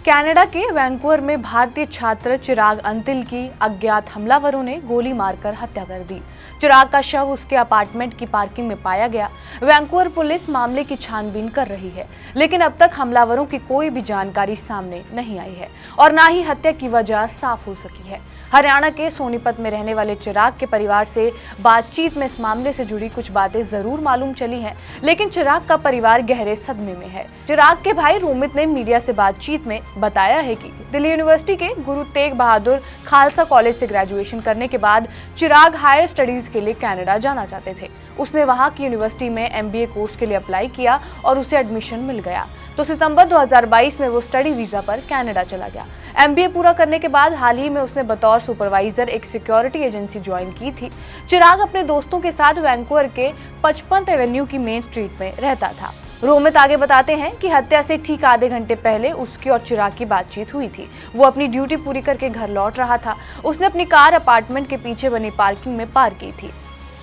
Canada के Vancouver में भारतीय छात्र चिराग अंतिल की अज्ञात हमलावरों ने गोली मारकर हत्या कर दी। चिराग का शव उसके अपार्टमेंट की पार्किंग में पाया गया। वैंकूवर पुलिस मामले की छानबीन कर रही है, लेकिन अब तक हमलावरों की कोई भी जानकारी सामने नहीं आई है और ना ही हत्या की वजह साफ हो सकी है। हरियाणा के सोनीपत में रहने वाले चिराग के परिवार से बातचीत में इस मामले से जुड़ी कुछ बातें जरूर मालूम चली हैं, लेकिन चिराग का परिवार गहरे सदमे में है। चिराग के भाई रोमित ने मीडिया से बातचीत में बताया है कि दिल्ली यूनिवर्सिटी के गुरु तेग बहादुर खालसा कॉलेज से ग्रेजुएशन करने के बाद चिराग हायर स्टडीज के लिए कनाडा जाना चाहते थे। उसने वहां की यूनिवर्सिटी में MBA कोर्स के लिए अप्लाई किया और उसे एडमिशन मिल गया, तो सितंबर 2022 में वो स्टडी वीजा पर कनाडा चला गया। MBA पूरा करने के बाद हाल ही में उसने बतौर सुपरवाइजर एक सिक्योरिटी एजेंसी ज्वाइन की थी। चिराग अपने दोस्तों के साथ वैंकूवर के 55th एवेन्यू की मेन स्ट्रीट में रहता था। रोमित आगे बताते हैं कि हत्या से ठीक आधे घंटे पहले उसकी और चिराग की बातचीत हुई थी। वो अपनी ड्यूटी पूरी करके घर लौट रहा था। उसने अपनी कार अपार्टमेंट के पीछे बनी पार्किंग में पार्क की थी।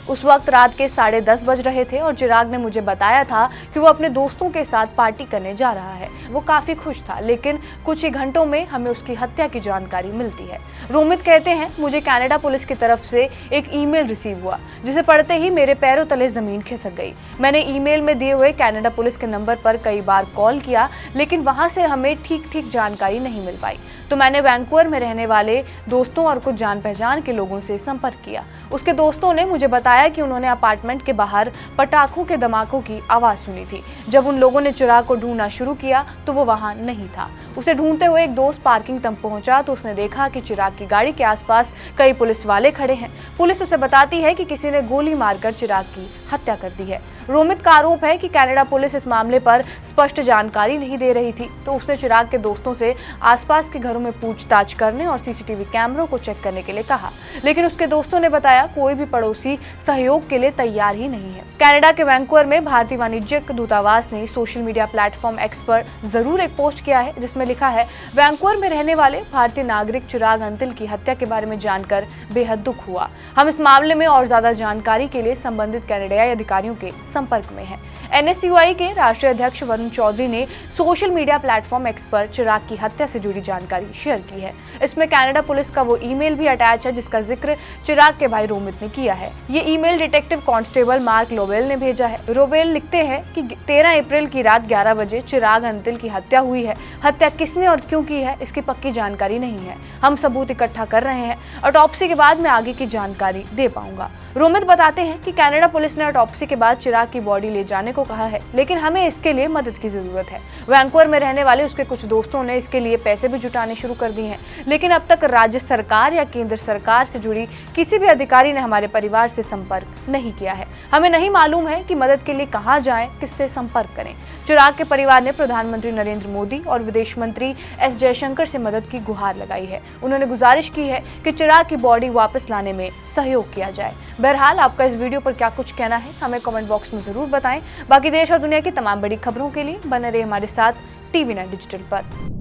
उस वक्त रात के 10:30 बज रहे थे और चिराग ने मुझे बताया था कि वो अपने दोस्तों के साथ पार्टी करने जा रहा है। वो काफी खुश था, लेकिन कुछ ही घंटों में हमें उसकी हत्या की जानकारी मिलती है। रोमित कहते हैं, मुझे कनाडा पुलिस की तरफ से एक ईमेल रिसीव हुआ, जिसे पढ़ते ही मेरे पैरों तले जमीन खिसक गई। मैंने ईमेल में दिए हुए कनाडा पुलिस के नंबर पर कई बार कॉल किया, लेकिन वहां से हमें ठीक जानकारी नहीं मिल पाई। तो मैंने वैंकूवर में रहने वाले दोस्तों और कुछ जान पहचान के लोगों से संपर्क किया। उसके दोस्तों ने मुझे बताया कि उन्होंने अपार्टमेंट के बाहर पटाखों के धमाकों की आवाज सुनी थी। जब उन लोगों ने चिराग को ढूंढना शुरू किया तो वो वहां नहीं था। उसे ढूंढते हुए एक दोस्त पार्किंग तक पहुंचा तो उसने देखा कि चिराग की गाड़ी के आसपास कई पुलिस वाले खड़े हैं। पुलिस उसे बताती है कि किसी ने गोली मारकर चिराग की हत्या कर दी है। रोमित का आरोप है कि कनाडा पुलिस इस मामले पर स्पष्ट जानकारी नहीं दे रही थी, तो उसने चिराग के दोस्तों से आसपास के घरों में पूछताछ करने और CCTV कैमरों को चेक करने के लिए कहा, लेकिन उसके दोस्तों ने बताया कोई भी पड़ोसी सहयोग के लिए तैयार ही नहीं है। कनाडा के वैंकूवर में भारतीय वाणिज्यिक दूतावास ने सोशल मीडिया प्लेटफॉर्म X पर जरूर एक पोस्ट किया है, जिसमें लिखा है, वैंकूवर में रहने वाले भारतीय नागरिक चिराग अंतिल की हत्या के बारे में जानकर बेहद दुख हुआ। हम इस मामले में और ज्यादा जानकारी के लिए संबंधित कनाडाई अधिकारियों के संपर्क में है। NSUI के राष्ट्रीय अध्यक्ष वरुण चौधरी ने सोशल मीडिया प्लेटफॉर्म X पर चिराग की हत्या से जुड़ी जानकारी शेयर की है। इसमें कनाडा पुलिस का वो ईमेल भी अटैच है जिसका जिक्र चिराग के भाई रोमित ने किया है। ये email detective constable mark Lowell ने भेजा है। रोवेल लिखते हैं कि 13 अप्रैल की रात 11 बजे चिराग अंतिल की हत्या हुई है। हत्या किसने और क्यों की है, इसकी पक्की जानकारी नहीं है। हम सबूत इकट्ठा कर रहे हैं। ऑटोप्सी के बाद मैं आगे की जानकारी दे पाऊंगा। रोमित बताते हैं कि कनाडा पुलिस ने ऑटोप्सी के बाद चिराग की बॉडी ले जाने को कहा है, लेकिन हमें इसके लिए मदद की जरूरत है। वैंकूवर में रहने वाले उसके कुछ दोस्तों ने इसके लिए पैसे भी जुटाने शुरू कर दिए हैं, लेकिन अब तक राज्य सरकार या केंद्र सरकार से जुड़ी किसी भी अधिकारी ने हमारे परिवार से संपर्क नहीं किया है। हमें नहीं मालूम है कि मदद के लिए कहाँ जाएं, किससे संपर्क करें। चिराग के परिवार ने प्रधानमंत्री नरेंद्र मोदी और विदेश मंत्री S जयशंकर से मदद की गुहार लगाई है। उन्होंने गुजारिश की है कि चिराग की बॉडी वापस लाने में सहयोग किया जाए। बहरहाल आपका इस वीडियो पर क्या कुछ कहना है, हमें कमेंट बॉक्स में जरूर बताएं। बाकी देश और दुनिया की तमाम बड़ी खबरों के लिए बने रहिए हमारे साथ TV9 डिजिटल पर।